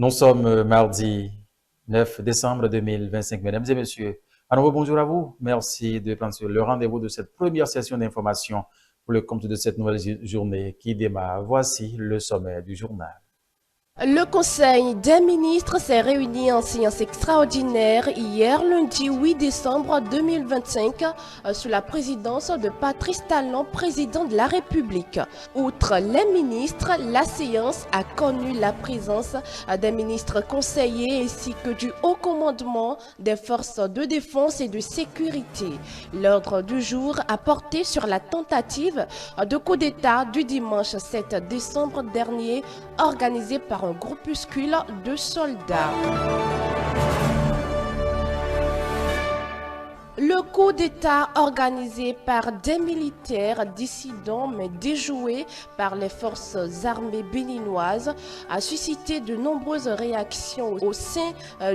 Nous sommes mardi 9 décembre 2025. Mesdames et messieurs, à nouveau bonjour à vous. Merci de prendre le rendez-vous de cette première session d'information pour le compte de cette nouvelle journée qui démarre. Voici le sommaire du journal. Le Conseil des ministres s'est réuni en séance extraordinaire hier, lundi 8 décembre 2025, sous la présidence de Patrice Talon, président de la République. Outre les ministres, la séance a connu la présence des ministres conseillers ainsi que du haut commandement des forces de défense et de sécurité. L'ordre du jour a porté sur la tentative de coup d'État du dimanche 7 décembre dernier, organisée par un groupuscule de soldats. Le coup d'État organisé par des militaires dissidents mais déjoués par les forces armées béninoises a suscité de nombreuses réactions au sein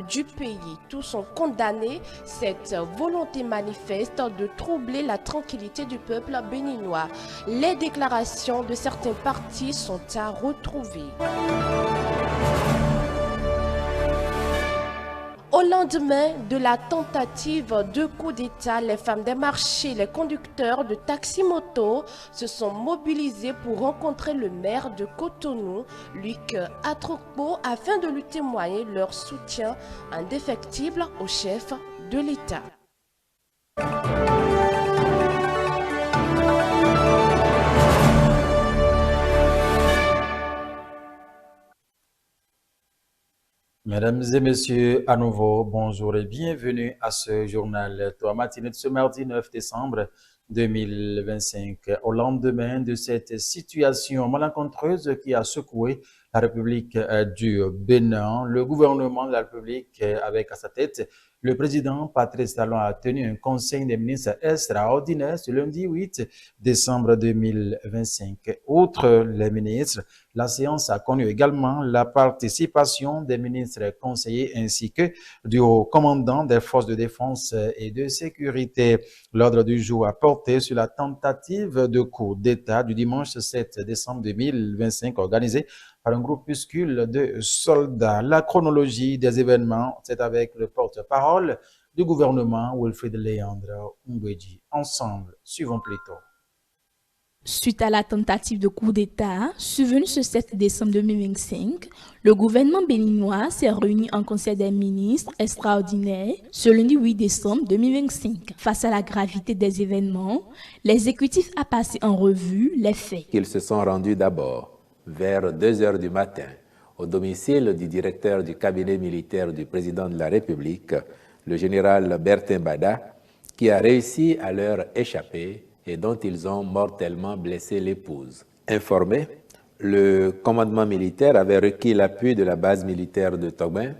du pays. Tous ont condamné cette volonté manifeste de troubler la tranquillité du peuple béninois. Les déclarations de certains partis sont à retrouver. Au lendemain de la tentative de coup d'État, les femmes des marchés, les conducteurs de taxi-moto se sont mobilisés pour rencontrer le maire de Cotonou, Luc Atrokpo, afin de lui témoigner leur soutien indéfectible au chef de l'État. Mesdames et messieurs, à nouveau, bonjour et bienvenue à ce journal, toi matinée de ce mardi 9 décembre 2025. Au lendemain de cette situation malencontreuse qui a secoué la République du Bénin, le gouvernement de la République, avec à sa tête le président Patrice Talon, a tenu un conseil des ministres extraordinaire ce lundi 8 décembre 2025. Outre les ministres, la séance a connu également la participation des ministres conseillers ainsi que du haut commandant des forces de défense et de sécurité. L'ordre du jour a porté sur la tentative de coup d'État du dimanche 7 décembre 2025 organisée par un groupuscule de soldats. La chronologie des événements, c'est avec le porte-parole du gouvernement, Wilfrid Léandre Ngweji. Ensemble, suivons plutôt. Suite à la tentative de coup d'État survenue ce 7 décembre 2025, le gouvernement béninois s'est réuni en conseil des ministres extraordinaire ce lundi 8 décembre 2025. Face à la gravité des événements, l'exécutif a passé en revue les faits. Ils se sont rendus d'abord vers 2 heures du matin au domicile du directeur du cabinet militaire du président de la République, le général Bertin Bada, qui a réussi à leur échapper et dont ils ont mortellement blessé l'épouse. Informé, le commandement militaire avait requis l'appui de la base militaire de Togben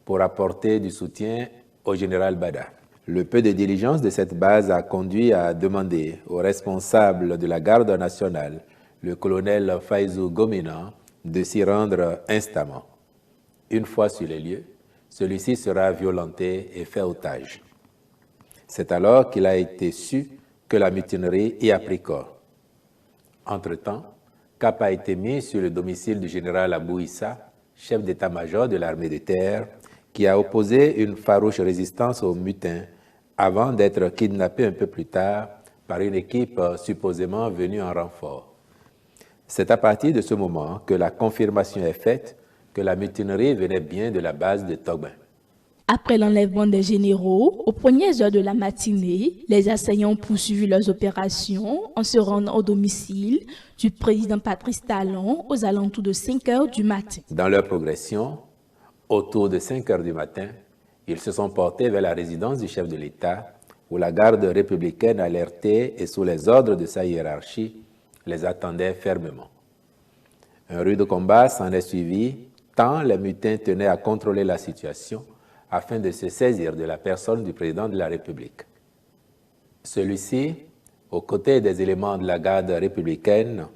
pour apporter du soutien au général Bada. Le peu de diligence de cette base a conduit à demander au responsable de la garde nationale, le colonel Faizou Gomina, de s'y rendre instamment. Une fois sur les lieux, celui-ci sera violenté et fait otage. C'est alors qu'il a été su que la mutinerie y a pris corps. Entre-temps, cap a été mis sur le domicile du général Abou Issa, chef d'état-major de l'armée de terre, qui a opposé une farouche résistance aux mutins avant d'être kidnappé un peu plus tard par une équipe supposément venue en renfort. C'est à partir de ce moment que la confirmation est faite que la mutinerie venait bien de la base de Togben. Après l'enlèvement des généraux, aux premières heures de la matinée, les assaillants ont poursuivi leurs opérations en se rendant au domicile du président Patrice Talon aux alentours de 5 heures du matin. Dans leur progression, autour de 5 heures du matin, ils se sont portés vers la résidence du chef de l'État, où la garde républicaine alertée et sous les ordres de sa hiérarchie les attendait fermement. Un rude combat s'en est suivi, tant les mutins tenaient à contrôler la situation afin de se saisir de la personne du président de la République. Celui-ci, aux côtés des éléments de la garde républicaine,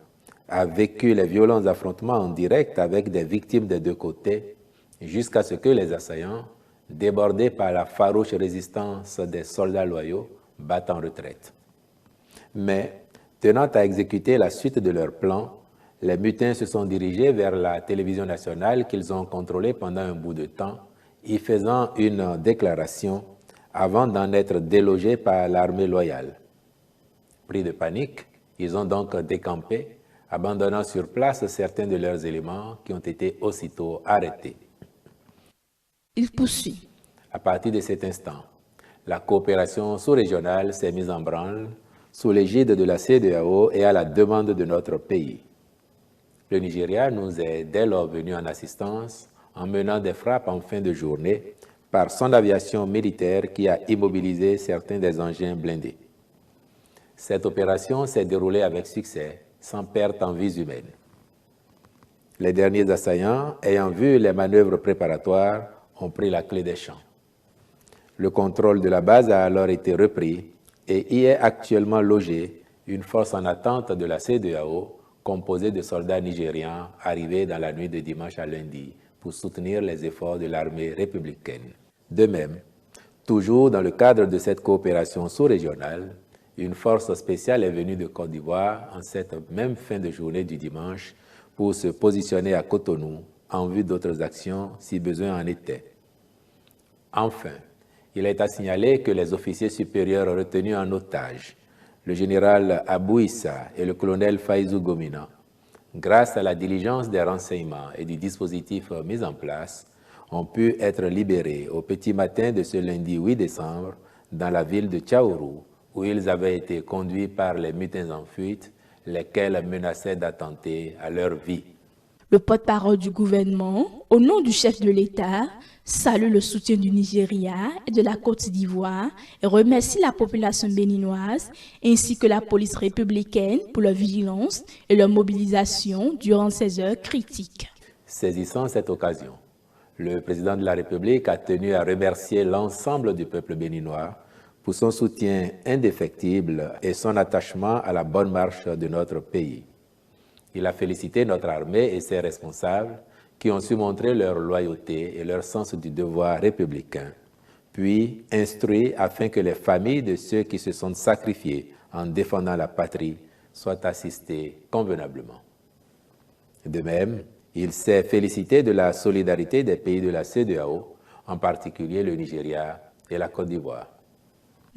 a vécu les violents affrontements en direct avec des victimes des deux côtés, jusqu'à ce que les assaillants, débordés par la farouche résistance des soldats loyaux, battent en retraite. Mais, tenant à exécuter la suite de leur plan, les mutins se sont dirigés vers la télévision nationale qu'ils ont contrôlée pendant un bout de temps, y faisant une déclaration avant d'en être délogés par l'armée loyale. Pris de panique, ils ont donc décampé, abandonnant sur place certains de leurs éléments qui ont été aussitôt arrêtés. Il poursuit. À partir de cet instant, la coopération sous-régionale s'est mise en branle sous l'égide de la CEDEAO et à la demande de notre pays. Le Nigeria nous est dès lors venu en assistance en menant des frappes en fin de journée par son aviation militaire qui a immobilisé certains des engins blindés. Cette opération s'est déroulée avec succès, sans perte en vies humaines. Les derniers assaillants, ayant vu les manœuvres préparatoires, ont pris la clé des champs. Le contrôle de la base a alors été repris et y est actuellement logée une force en attente de la CEDEAO composée de soldats nigérians arrivés dans la nuit de dimanche à lundi pour soutenir les efforts de l'armée républicaine. De même, toujours dans le cadre de cette coopération sous-régionale, une force spéciale est venue de Côte d'Ivoire en cette même fin de journée du dimanche pour se positionner à Cotonou en vue d'autres actions si besoin en était. Enfin, il est à signaler que les officiers supérieurs retenus en otage, le général Abou Issa et le colonel Faïzou Gomina, grâce à la diligence des renseignements et du dispositif mis en place, ont pu être libérés au petit matin de ce lundi 8 décembre dans la ville de Tchaourou, où ils avaient été conduits par les mutins en fuite, lesquels menaçaient d'attenter à leur vie. Le porte-parole du gouvernement, au nom du chef de l'État, salue le soutien du Nigeria et de la Côte d'Ivoire et remercie la population béninoise ainsi que la police républicaine pour leur vigilance et leur mobilisation durant ces heures critiques. Saisissant cette occasion, le président de la République a tenu à remercier l'ensemble du peuple béninois pour son soutien indéfectible et son attachement à la bonne marche de notre pays. Il a félicité notre armée et ses responsables qui ont su montrer leur loyauté et leur sens du devoir républicain, puis instruit afin que les familles de ceux qui se sont sacrifiés en défendant la patrie soient assistées convenablement. De même, il s'est félicité de la solidarité des pays de la CEDEAO, en particulier le Nigeria et la Côte d'Ivoire.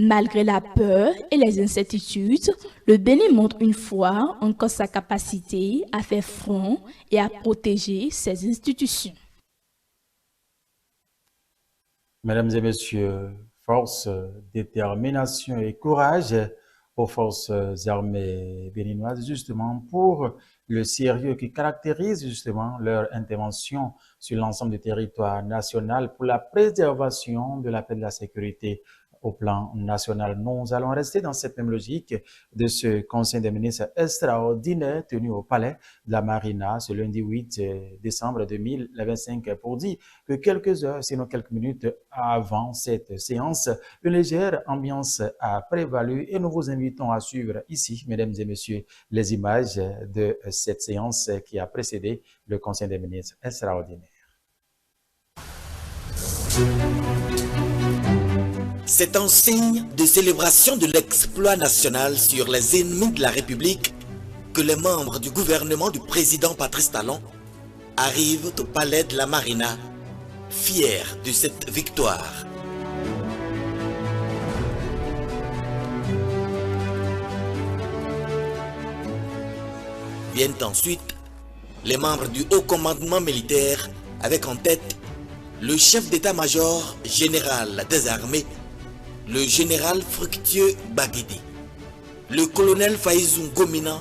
Malgré la peur et les incertitudes, le Bénin montre une fois encore sa capacité à faire front et à protéger ses institutions. Mesdames et messieurs, force, détermination et courage aux forces armées béninoises, justement pour le sérieux qui caractérise justement leur intervention sur l'ensemble du territoire national pour la préservation de la paix et de la sécurité au plan national. Nous allons rester dans cette même logique de ce Conseil des ministres extraordinaire tenu au Palais de la Marina ce lundi 8 décembre 2025 pour dire que quelques heures, sinon quelques minutes avant cette séance, une légère ambiance a prévalu et nous vous invitons à suivre ici, mesdames et messieurs, les images de cette séance qui a précédé le Conseil des ministres extraordinaire. C'est un signe de célébration de l'exploit national sur les ennemis de la République que les membres du gouvernement du président Patrice Talon arrivent au palais de la Marina, fiers de cette victoire. Viennent ensuite les membres du haut commandement militaire avec en tête le chef d'état-major général des armées, le général Fructueux Baguidi, le colonel Faïzou Gomina,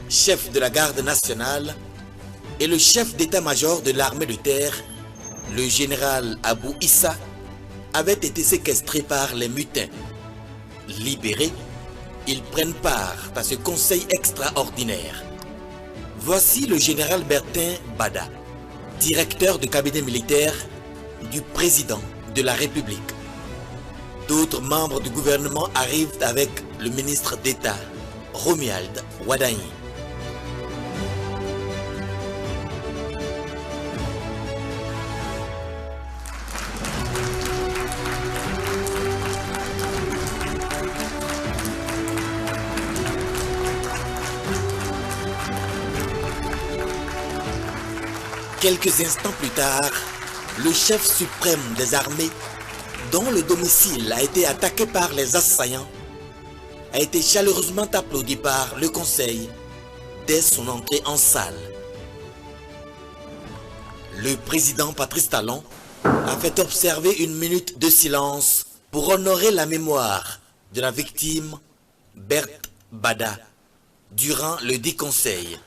chef de la garde nationale, et le chef d'état-major de l'armée de terre, le général Abou Issa, avaient été séquestrés par les mutins. Libérés, ils prennent part à ce conseil extraordinaire. Voici le général Bertin Bada, directeur de cabinet militaire du président de la République. D'autres membres du gouvernement arrivent avec le ministre d'État, Romuald Wadagne. Quelques instants plus tard, le chef suprême des armées, dont le domicile a été attaqué par les assaillants, a été chaleureusement applaudi par le Conseil dès son entrée en salle. Le président Patrice Talon a fait observer une minute de silence pour honorer la mémoire de la victime Berthe Bada durant le dit Conseil.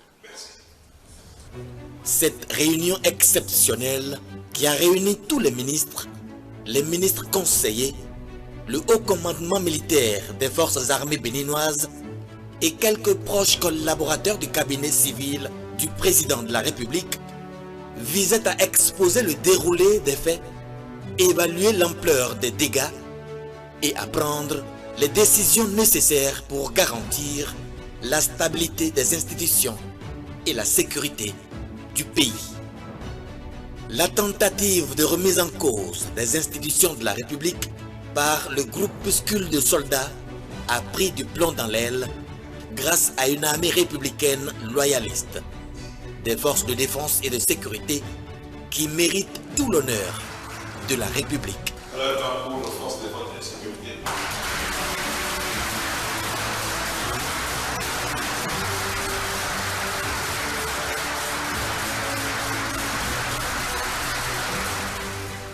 Cette réunion exceptionnelle qui a réuni tous les ministres conseillers, le haut commandement militaire des forces armées béninoises et quelques proches collaborateurs du cabinet civil du président de la République visait à exposer le déroulé des faits, évaluer l'ampleur des dégâts et à prendre les décisions nécessaires pour garantir la stabilité des institutions et la sécurité du pays. La tentative de remise en cause des institutions de la République par le groupuscule de soldats a pris du plomb dans l'aile grâce à une armée républicaine loyaliste, des forces de défense et de sécurité qui méritent tout l'honneur de la République.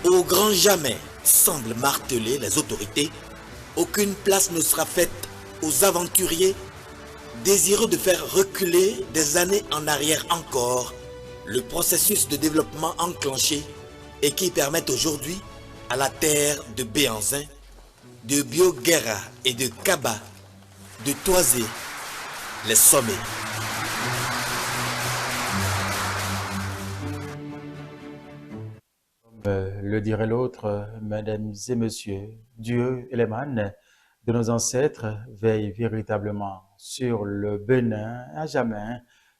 Au grand jamais, semble marteler les autorités, aucune place ne sera faite aux aventuriers désireux de faire reculer des années en arrière encore le processus de développement enclenché et qui permet aujourd'hui à la terre de Béanzin, de Bioguerra et de Kaba de toiser les sommets. Le dirait l'autre, mesdames et messieurs, Dieu et les mânes de nos ancêtres veillent véritablement sur le Bénin à jamais.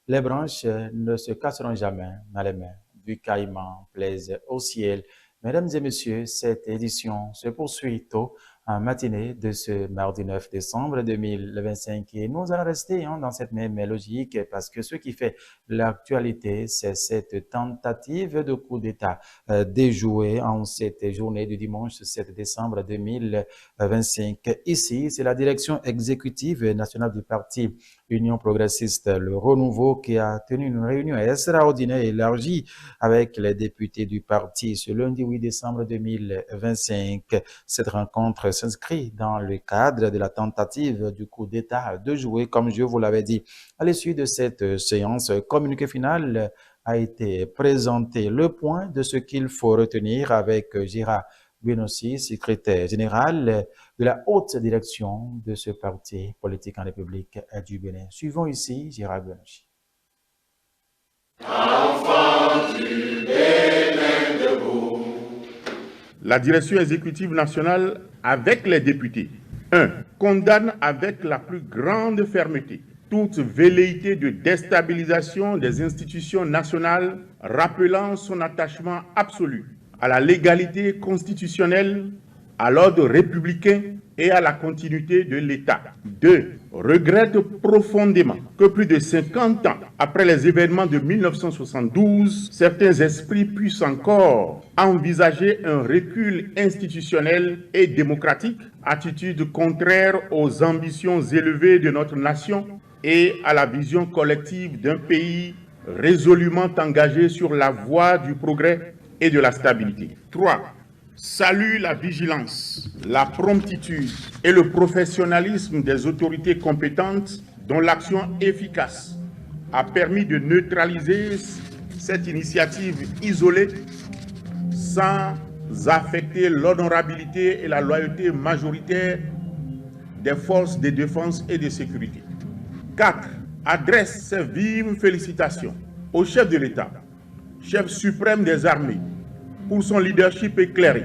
Les branches ne se casseront jamais dans les mains du caïman plaise au ciel. Mesdames et messieurs, cette édition se poursuit tôt en matinée de ce mardi 9 décembre 2025 et nous allons rester dans cette même logique parce que ce qui fait l'actualité, c'est cette tentative de coup d'État déjouée en cette journée du dimanche 7 décembre 2025. Ici, c'est la direction exécutive nationale du parti Union progressiste Le Renouveau qui a tenu une réunion extraordinaire élargie avec les députés du parti ce lundi 8 décembre 2025. Cette rencontre s'inscrit dans le cadre de la tentative du coup d'État de jouer, comme je vous l'avais dit. À l'issue de cette séance, communiqué final a été présenté. Le point de ce qu'il faut retenir avec Gérard Benossi, secrétaire général de la haute direction de ce parti politique en République du Bénin. Suivons ici Gérard Benossi. Enfants du Bénin debout. La direction exécutive nationale, avec les députés, 1. Condamne avec la plus grande fermeté toute velléité de déstabilisation des institutions nationales, rappelant son attachement absolu à la légalité constitutionnelle, à l'ordre républicain et à la continuité de l'État. 2. Regrette profondément que plus de 50 ans après les événements de 1972, certains esprits puissent encore envisager un recul institutionnel et démocratique, attitude contraire aux ambitions élevées de notre nation et à la vision collective d'un pays résolument engagé sur la voie du progrès et de la stabilité. 3. Salue la vigilance, la promptitude et le professionnalisme des autorités compétentes dont l'action efficace a permis de neutraliser cette initiative isolée sans affecter l'honorabilité et la loyauté majoritaire des forces de défense et de sécurité. 4. Adresse ses vives félicitations au chef de l'État, chef suprême des armées, pour son leadership éclairé,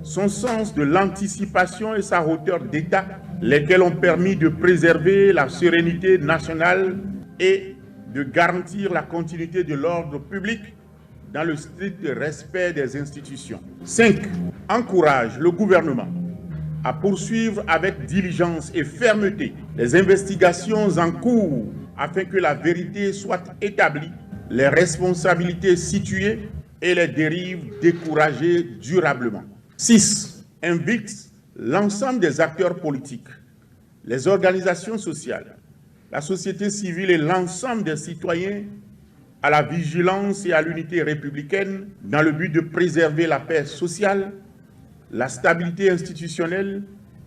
son sens de l'anticipation et sa hauteur d'État, lesquels ont permis de préserver la sérénité nationale et de garantir la continuité de l'ordre public dans le strict respect des institutions. 5. Encourage le gouvernement à poursuivre avec diligence et fermeté les investigations en cours afin que la vérité soit établie les responsabilités situées et les dérives découragées durablement. 6. Invite l'ensemble des acteurs politiques, les organisations sociales, la société civile et l'ensemble des citoyens à la vigilance et à l'unité républicaine dans le but de préserver la paix sociale, la stabilité institutionnelle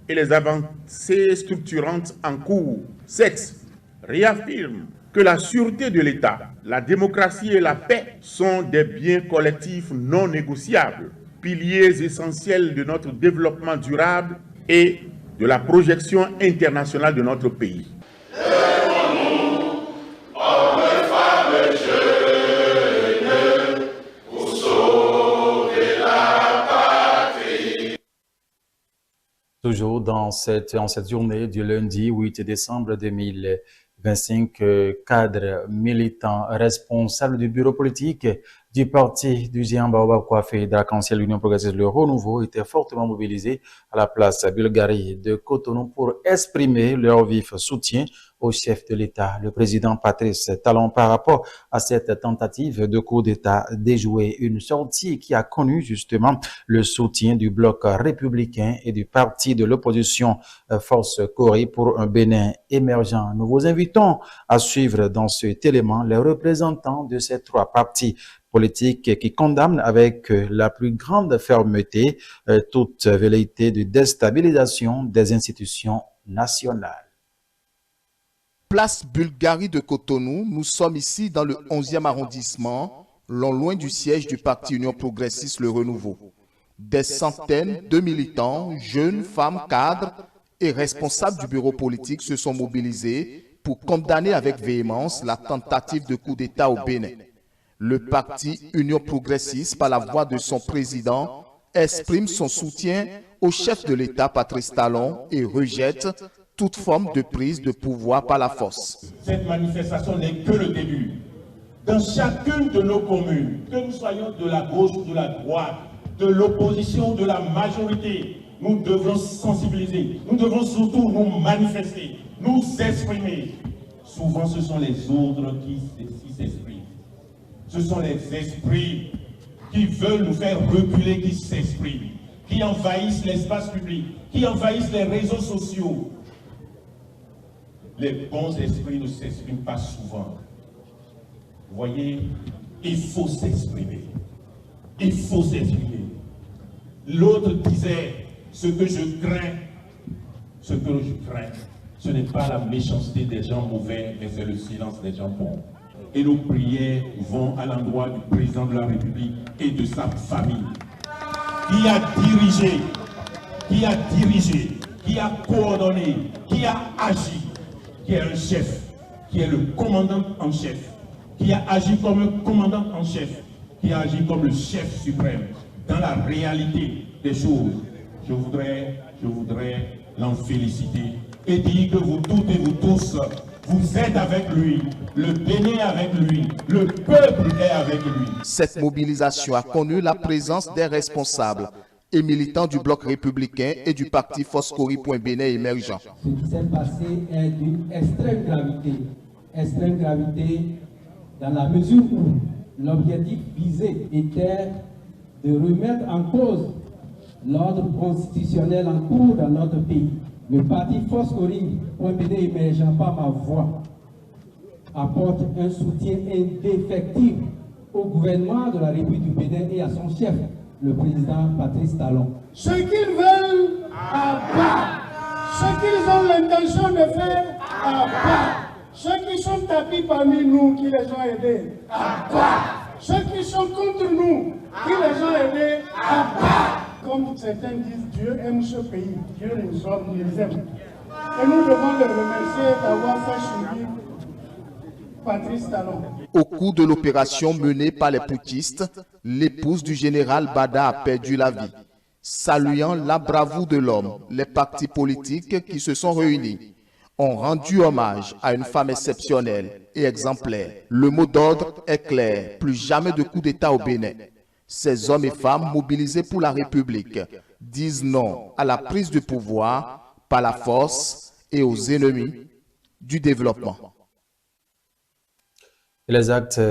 et les avancées structurantes en cours. 7. Réaffirme que la sûreté de l'État, la démocratie et la paix sont des biens collectifs non négociables, piliers essentiels de notre développement durable et de la projection internationale de notre pays. Toujours en cette journée du lundi 8 décembre 2025, cadres, militants, responsables du bureau politique du parti du géant Baobab coiffé d'arc-en-ciel l'Union progressiste Le Renouveau étaient fortement mobilisés à la place Bulgarie de Cotonou pour exprimer leur vif soutien au chef de l'État, le président Patrice Talon, par rapport à cette tentative de coup d'État déjouée. Une sortie qui a connu justement le soutien du bloc républicain et du parti de l'opposition Force Cori pour un Bénin émergent. Nous vous invitons à suivre dans cet élément les représentants de ces trois partis politiques qui condamnent avec la plus grande fermeté toute velléité de déstabilisation des institutions nationales. Place Bulgarie de Cotonou, nous sommes ici dans le 11e arrondissement, non loin du siège du parti Union progressiste Le Renouveau. Des centaines de militants, jeunes, femmes, cadres et responsables du bureau politique se sont mobilisés pour condamner avec véhémence la tentative de coup d'État au Bénin. Le parti Union progressiste, par la voix de son président, exprime son soutien au chef de l'État, Patrice Talon, et rejette toute forme de prise de pouvoir par la force. Cette manifestation n'est que le début. Dans chacune de nos communes, que nous soyons de la gauche ou de la droite, de l'opposition ou de la majorité, nous devons sensibiliser, nous devons surtout nous manifester, nous exprimer. Souvent, ce sont les autres qui s'expriment. Ce sont les esprits qui veulent nous faire reculer, qui s'expriment, qui envahissent l'espace public, qui envahissent les réseaux sociaux. Les bons esprits ne s'expriment pas souvent. Vous voyez, il faut s'exprimer. Il faut s'exprimer. L'autre disait, ce que je crains, ce n'est pas la méchanceté des gens mauvais, mais c'est le silence des gens bons. Et nos prières vont à l'endroit du président de la République et de sa famille, qui a dirigé, qui a coordonné, qui a agi, qui est un chef, qui est le commandant en chef, qui a agi comme un commandant en chef, qui a agi comme le chef suprême. Dans la réalité des choses, je voudrais l'en féliciter et dire que vous toutes et vous tous, vous êtes avec lui, le Bénin est avec lui, le peuple est avec lui. Cette mobilisation a connu la présence des responsables et militants du bloc républicain et du parti Force Cori pour un Bénin émergent. Ce qui s'est passé est d'une extrême gravité dans la mesure où l'objectif visé était de remettre en cause l'ordre constitutionnel en cours dans notre pays. Le parti Force Cori pour un Bénin émergent, par ma voix, apporte un soutien indéfectible au gouvernement de la République du Bénin et à son chef, le président Patrice Talon. Ce qu'ils veulent, à bas. Ce qu'ils ont l'intention de faire, à bas. Ceux qui sont tapis parmi nous, qui les ont aidés, à bas. Ceux qui sont contre nous, qui les ont aidés, à bas. Comme certains disent, Dieu aime ce pays, Dieu nous aime. Et nous devons les remercier d'avoir fait survivre Patrice Talon. Au cours de l'opération menée par les putschistes, l'épouse du général Bada a perdu la vie. Saluant la bravoure de l'homme, les partis politiques qui se sont réunis ont rendu hommage à une femme exceptionnelle et exemplaire. Le mot d'ordre est clair, plus jamais de coup d'État au Bénin. Ces hommes et femmes mobilisés pour la République disent non à la prise de pouvoir par la force et aux ennemis du développement. Les actes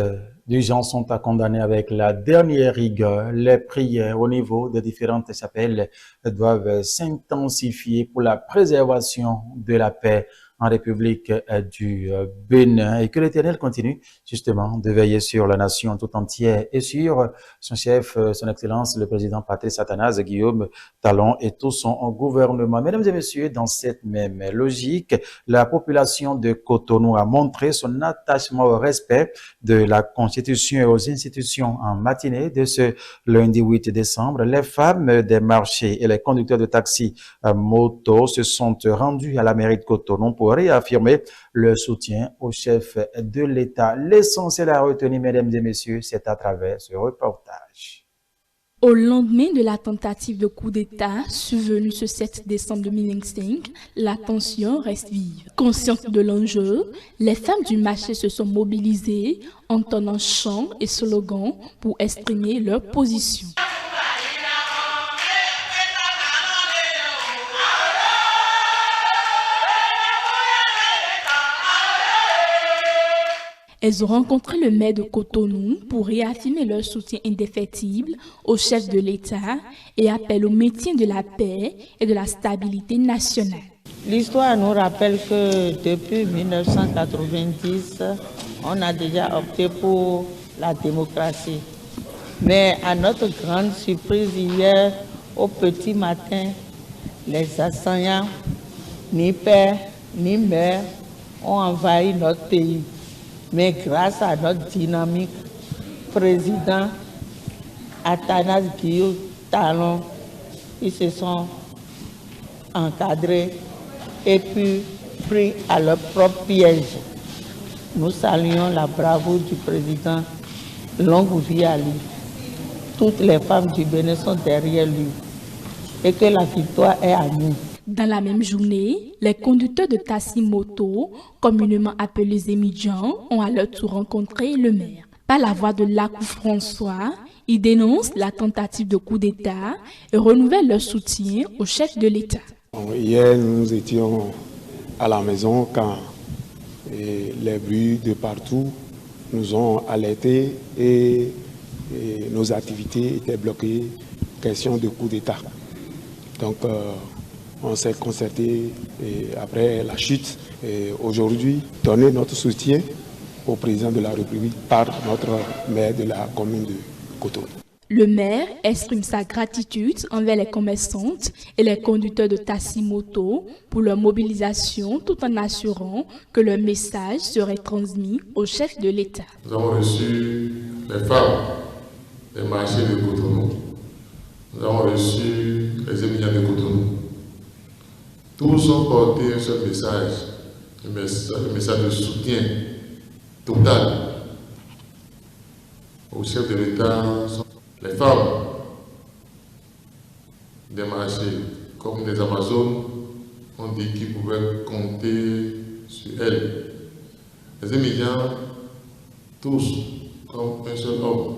Les gens sont à condamner avec la dernière rigueur. Les prières au niveau des différentes chapelles doivent s'intensifier pour la préservation de la paix en République du Bénin et que l'Éternel continue justement de veiller sur la nation tout entière et sur son chef, son Excellence, le président Patrice Athanase Guillaume Talon et tout son gouvernement. Mesdames et messieurs, dans cette même logique, la population de Cotonou a montré son attachement au respect de la Constitution et aux institutions en matinée de ce lundi 8 décembre. Les femmes des marchés et les conducteurs de taxis moto se sont rendus à la mairie de Cotonou pour réaffirmer le soutien au chef de l'État. L'essentiel à retenir, mesdames et messieurs, c'est à travers ce reportage. Au lendemain de la tentative de coup d'État survenue ce 7 décembre 2025, la tension reste vive. Conscientes de l'enjeu, les femmes du marché se sont mobilisées en tenant chants et slogans pour exprimer leur position. Elles ont rencontré le maire de Cotonou pour réaffirmer leur soutien indéfectible au chef de l'État et appellent au maintien de la paix et de la stabilité nationale. L'histoire nous rappelle que depuis 1990, on a déjà opté pour la démocratie. Mais à notre grande surprise, hier, au petit matin, les assaillants, ni père ni mère, ont envahi notre pays. Mais grâce à notre dynamique, président Athanase Guillaume Talon, ils se sont encadrés et puis pris à leur propre piège. Nous saluons la bravoure du président, longue vie à lui. Toutes les femmes du Bénin sont derrière lui et que la victoire est à nous. Dans la même journée, les conducteurs de taxi moto, communément appelés émigrants, ont à leur tour rencontré le maire. Par la voix de Lacou François, ils dénoncent la tentative de coup d'État et renouvellent leur soutien au chef de l'État. Hier, nous étions à la maison quand les bruits de partout nous ont alertés et nos activités étaient bloquées, question de coup d'État. Donc, on s'est concerté après la chute et aujourd'hui donner notre soutien au président de la République par notre maire de la commune de Cotonou. Le maire exprime sa gratitude envers les commerçantes et les conducteurs de taxi moto pour leur mobilisation tout en assurant que leur message serait transmis au chef de l'État. Nous avons reçu les femmes des marchés de Cotonou. Nous avons reçu les émigrants de Cotonou. Tous ont porté un seul message, un message de soutien total au chef de l'État. Les femmes des marchés, comme les Amazones, ont dit qu'ils pouvaient compter sur elles. Les immigrants, tous, comme un seul homme,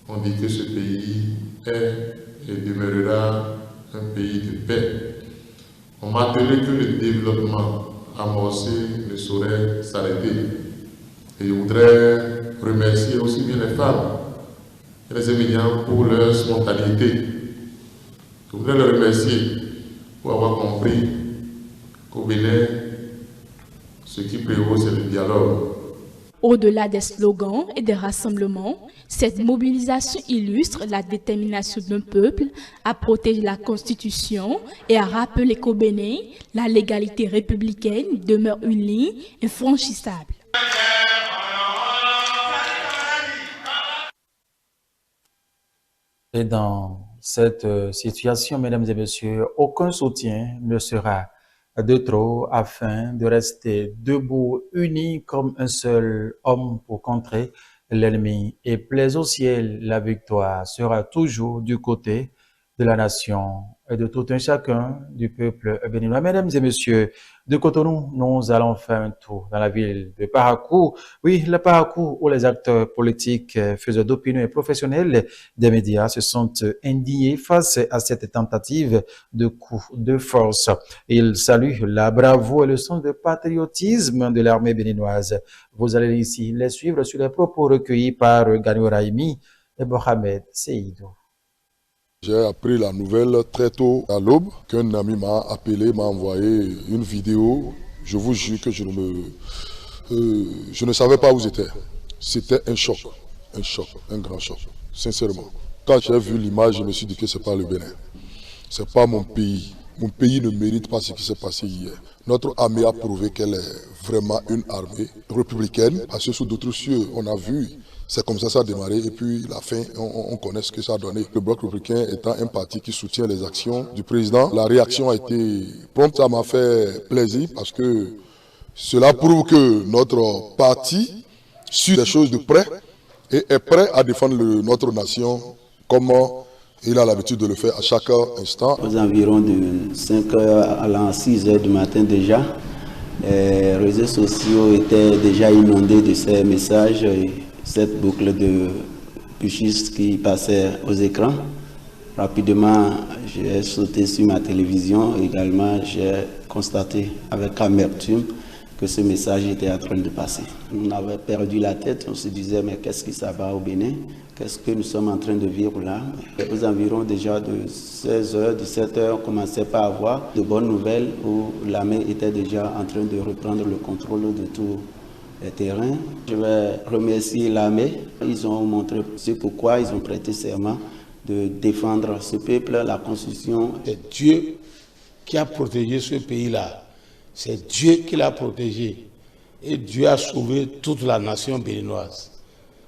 ont dit que ce pays est et demeurera un pays de paix. On m'a appelé que le développement amorcé ne saurait s'arrêter. Et je voudrais remercier aussi bien les femmes et les émigrants pour leur spontanéité. Je voudrais les remercier pour avoir compris qu'au Bénin, ce qui prévaut, c'est le dialogue. Au-delà des slogans et des rassemblements, cette mobilisation illustre la détermination d'un peuple à protéger la Constitution et à rappeler qu'au Bénin, la légalité républicaine demeure une ligne infranchissable. Et dans cette situation, mesdames et messieurs, aucun soutien ne sera de trop afin de rester debout, unis comme un seul homme pour contrer l'ennemi. Et plaise au ciel, la victoire sera toujours du côté de la nation et de tout un chacun du peuple béninois. Mesdames et messieurs, de Cotonou, nous allons faire un tour dans la ville de Parakou. Oui, le Parakou où les acteurs politiques, faiseurs d'opinion et professionnels des médias se sont indignés face à cette tentative de coup de force. Ils saluent la bravoure et le sens de patriotisme de l'armée béninoise. Vous allez ici les suivre sur les propos recueillis par Gagno Raimi et Mohamed Seydou. J'ai appris la nouvelle très tôt à l'aube qu'un ami m'a appelé, m'a envoyé une vidéo. Je vous jure que je ne savais pas où j'étais. C'était un choc, un grand choc, sincèrement. Quand j'ai vu l'image, je me suis dit que ce n'est pas le Bénin. Ce n'est pas mon pays. Mon pays ne mérite pas ce qui s'est passé hier. Notre armée a prouvé qu'elle est vraiment une armée républicaine. Parce que sous d'autres cieux, on a vu. C'est comme ça a démarré et puis la fin, on connaît ce que ça a donné. Le Bloc républicain étant un parti qui soutient les actions du président, la réaction a été prompte. Ça m'a fait plaisir parce que cela prouve que notre parti suit les choses de près et est prêt à défendre notre nation comme il a l'habitude de le faire à chaque instant. Aux environs de 5h allant à 6h du matin déjà, les réseaux sociaux étaient déjà inondés de ces messages. Cette boucle de puchistes qui passait aux écrans. Rapidement, j'ai sauté sur ma télévision. Également, j'ai constaté avec amertume que ce message était en train de passer. On avait perdu la tête, on se disait mais qu'est-ce qui s'abat au Bénin? Qu'est-ce que nous sommes en train de vivre là? Aux environs déjà de 16h, 17h, on commençait pas à avoir de bonnes nouvelles où l'armée était déjà en train de reprendre le contrôle de tout les terrains. Je vais remercier l'armée. Ils ont montré ce pourquoi ils ont prêté serment de défendre ce peuple, la Constitution. C'est Dieu qui a protégé ce pays-là. C'est Dieu qui l'a protégé. Et Dieu a sauvé toute la nation béninoise.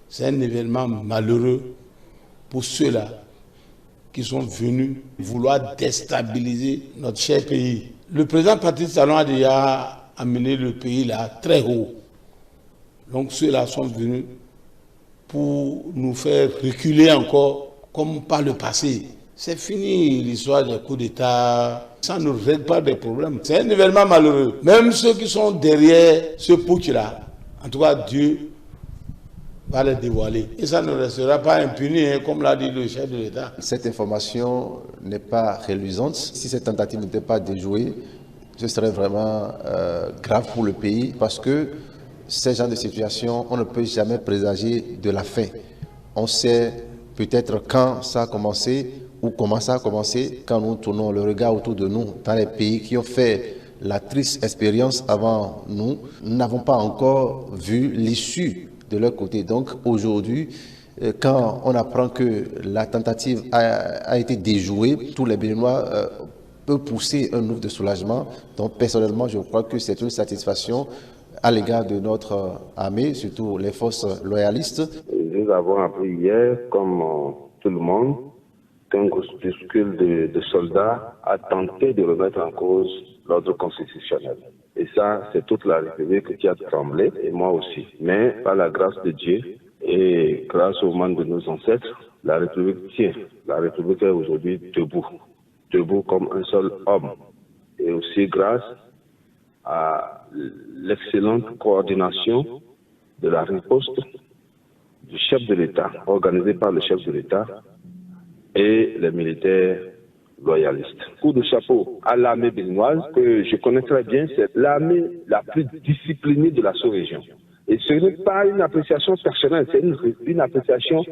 C'est un événement malheureux pour ceux-là qui sont venus vouloir déstabiliser notre cher pays. Le président Patrice Talon a déjà amené le pays là très haut. Donc ceux-là sont venus pour nous faire reculer encore comme par le passé. C'est fini l'histoire des coups d'État. Ça ne règle pas des problèmes. C'est un événement malheureux. Même ceux qui sont derrière ce putsch-là, en tout cas Dieu va les dévoiler. Et ça ne restera pas impuni, hein, comme l'a dit le chef de l'État. Cette information n'est pas reluisante. Si cette tentative n'était pas déjouée, ce serait vraiment grave pour le pays parce que ces genres de situations, on ne peut jamais présager de la fin. On sait peut-être quand ça a commencé ou comment ça a commencé quand nous tournons le regard autour de nous dans les pays qui ont fait la triste expérience avant nous. Nous n'avons pas encore vu l'issue de leur côté. Donc aujourd'hui, quand on apprend que la tentative a été déjouée, tous les Béninois peuvent pousser un ouf de soulagement. Donc personnellement, je crois que c'est une satisfaction à l'égard de notre armée, surtout les forces loyalistes. Nous avons appris hier, comme tout le monde, qu'un groupuscule de soldats a tenté de remettre en cause l'ordre constitutionnel. Et ça, c'est toute la République qui a tremblé, et moi aussi. Mais par la grâce de Dieu et grâce aux mains de nos ancêtres, la République tient. La République est aujourd'hui debout comme un seul homme. Et aussi grâce à l'excellente coordination de la riposte du chef de l'État, organisée par le chef de l'État et les militaires loyalistes. Coup de chapeau à l'armée béninoise, que je connais très bien, c'est l'armée la plus disciplinée de la sous-région. Et ce n'est pas une appréciation personnelle, c'est une appréciation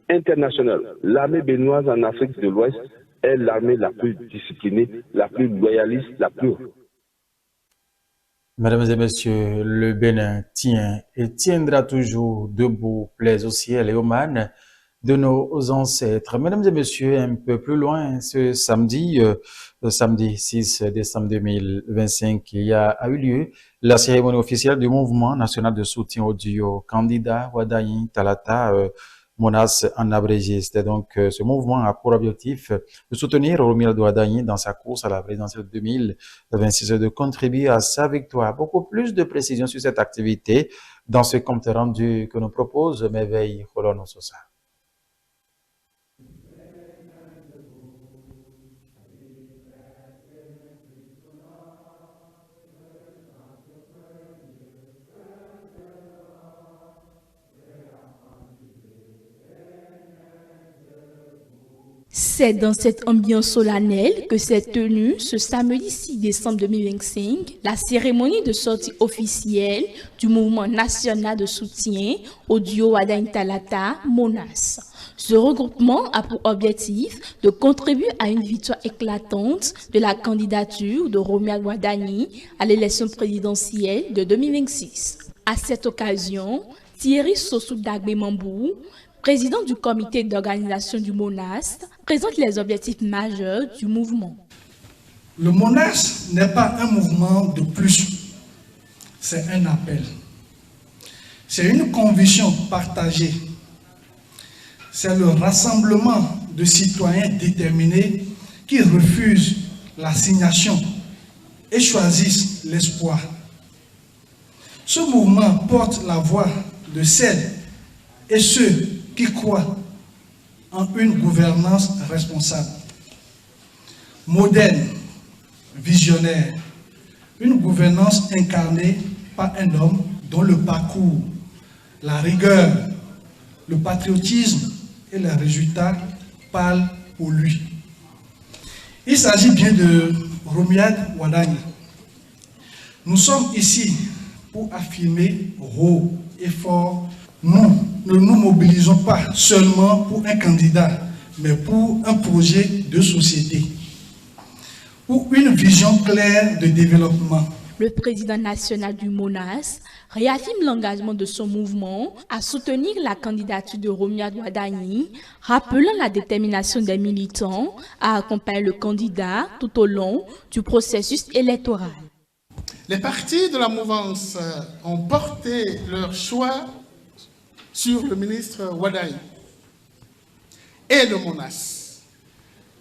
internationale. L'armée béninoise en Afrique de l'Ouest est l'armée la plus disciplinée, la plus loyaliste, la plus... Mesdames et messieurs, le Bénin tient et tiendra toujours debout, plaise au ciel et aux manes de nos ancêtres. Mesdames et messieurs, un peu plus loin, ce samedi, le samedi 6 décembre 2025, il a eu lieu la cérémonie officielle du mouvement national de soutien au duo candidat Wadayin Talata Monas en abrégé. C'était donc ce mouvement a pour objectif de soutenir Romil Wadayin dans sa course à la présidentielle 2026 et de contribuer à sa victoire. Beaucoup plus de précisions sur cette activité dans ce compte rendu que nous propose Merveille Holono Sosa. C'est dans cette ambiance solennelle que s'est tenue ce samedi 6 décembre 2025 la cérémonie de sortie officielle du mouvement national de soutien au duo Wadagne Talata Monas. Ce regroupement a pour objectif de contribuer à une victoire éclatante de la candidature de Romuald Wardani à l'élection présidentielle de 2026. À cette occasion, Thierry Sossou Dagbe Mambou, président du comité d'organisation du MONAS, présente les objectifs majeurs du mouvement. Le MONAS n'est pas un mouvement de plus, c'est un appel. C'est une conviction partagée. C'est le rassemblement de citoyens déterminés qui refusent l'assignation et choisissent l'espoir. Ce mouvement porte la voix de celles et ceux qui croient en une gouvernance responsable, moderne, visionnaire, une gouvernance incarnée par un homme dont le parcours, la rigueur, le patriotisme et les résultats parlent pour lui. Il s'agit bien de Romuald Wardani. Nous sommes ici pour affirmer haut et fort, nous ne nous mobilisons pas seulement pour un candidat, mais pour un projet de société, pour une vision claire de développement. Le président national du MONAS réaffirme l'engagement de son mouvement à soutenir la candidature de Romuald Wardani, rappelant la détermination des militants à accompagner le candidat tout au long du processus électoral. Les partis de la mouvance ont porté leur choix sur le ministre Wardani et le MONAS,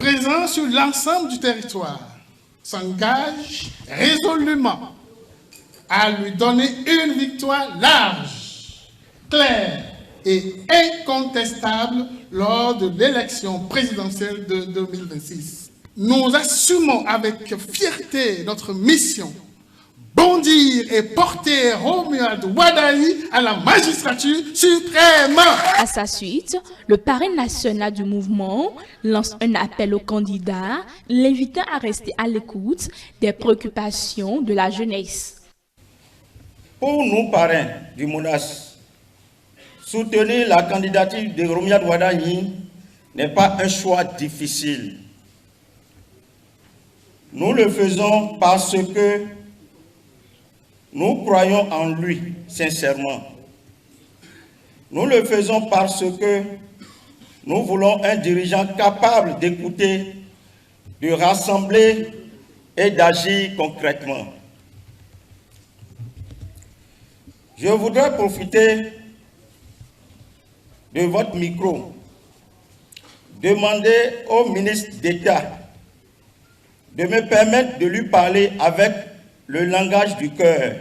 présent sur l'ensemble du territoire, s'engage résolument à lui donner une victoire large, claire et incontestable lors de l'élection présidentielle de 2026. Nous assumons avec fierté notre mission, bondir et porter Romuald Wardani à la magistrature suprême. À sa suite, le parrain national du mouvement lance un appel aux candidats, l'invitant à rester à l'écoute des préoccupations de la jeunesse. Pour nous, parrains du MONAS, soutenir la candidature de Romuald Wardani n'est pas un choix difficile. Nous le faisons parce que nous croyons en lui sincèrement. Nous le faisons parce que nous voulons un dirigeant capable d'écouter, de rassembler et d'agir concrètement. Je voudrais profiter de votre micro, demander au ministre d'État de me permettre de lui parler avec le langage du cœur.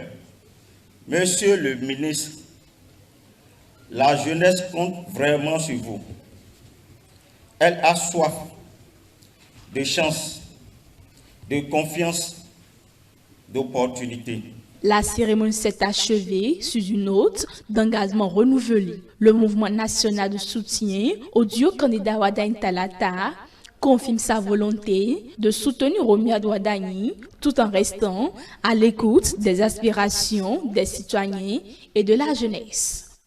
Monsieur le ministre, la jeunesse compte vraiment sur vous. Elle a soif de chance, de confiance, d'opportunité. La cérémonie s'est achevée sous une note d'engagement renouvelé. Le mouvement national de soutien au duo candidat Wadagne Talata confirme sa volonté de soutenir Romuald Wardani tout en restant à l'écoute des aspirations des citoyens et de la jeunesse.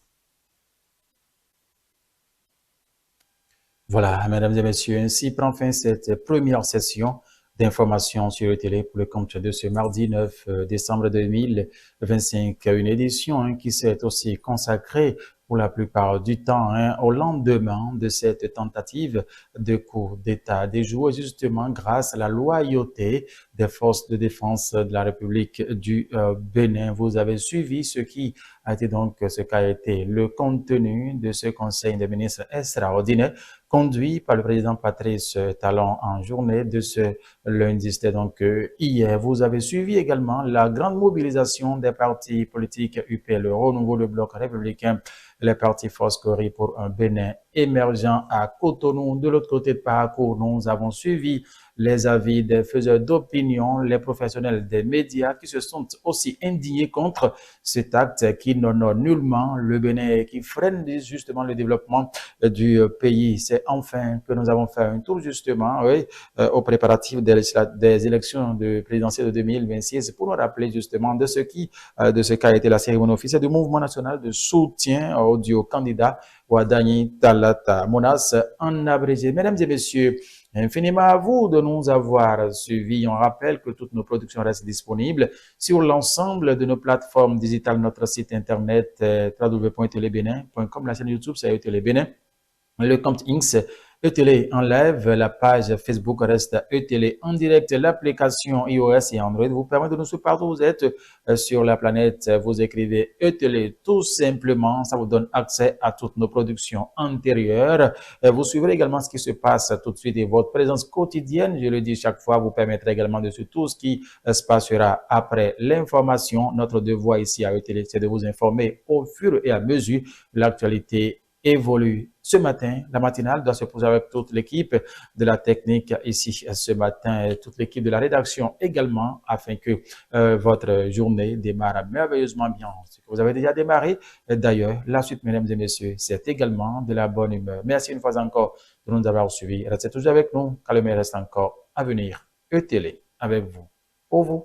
Voilà, mesdames et messieurs, ainsi prend fin cette première session d'information sur le télé pour le compte de ce mardi 9 décembre 2025. Une édition qui s'est aussi consacrée pour la plupart du temps au lendemain de cette tentative de coup d'État déjouée justement grâce à la loyauté des forces de défense de la République du Bénin. Vous avez suivi ce qu'a été le contenu de ce Conseil des ministres extraordinaire conduit par le président Patrice Talon en journée de ce lundi. C'était donc hier. Vous avez suivi également la grande mobilisation des partis politiques UPL, le Renouveau, le Bloc républicain, les partis Foscori pour un Bénin émergent à Cotonou. De l'autre côté de parcours, nous avons suivi les avis des faiseurs d'opinion, les professionnels des médias qui se sont aussi indignés contre cet acte qui n'honore nullement le Bénin et qui freine justement le développement du pays. C'est enfin que nous avons fait un tour justement aux préparatifs des élections présidentielles de 2026 pour nous rappeler justement de ce qu'a été la cérémonie officielle du mouvement national de soutien au candidat Wadani Talata Monas en abrégé. Mesdames et messieurs, infiniment à vous de nous avoir suivis. On rappelle que toutes nos productions restent disponibles sur l'ensemble de nos plateformes digitales, notre site internet www.etelebénin.com, la chaîne YouTube c'est ETélé Bénin, le compte X ETélé en live, la page Facebook reste ETélé en direct, l'application iOS et Android vous permet de nous suivre partout où vous êtes sur la planète. Vous écrivez ETélé tout simplement, ça vous donne accès à toutes nos productions antérieures. Vous suivrez également ce qui se passe tout de suite et votre présence quotidienne, je le dis chaque fois, vous permettra également de suivre tout ce qui se passera après l'information. Notre devoir ici à ETélé, c'est de vous informer au fur et à mesure l'actualité évolue. Ce matin, la matinale doit se poser avec toute l'équipe de la technique ici ce matin et toute l'équipe de la rédaction également afin que votre journée démarre merveilleusement bien. Ce que vous avez déjà démarré, d'ailleurs, la suite, mesdames et messieurs, c'est également de la bonne humeur. Merci une fois encore de nous avoir suivis. Restez toujours avec nous car le meilleur reste encore à venir. ETélé avec vous, pour vous.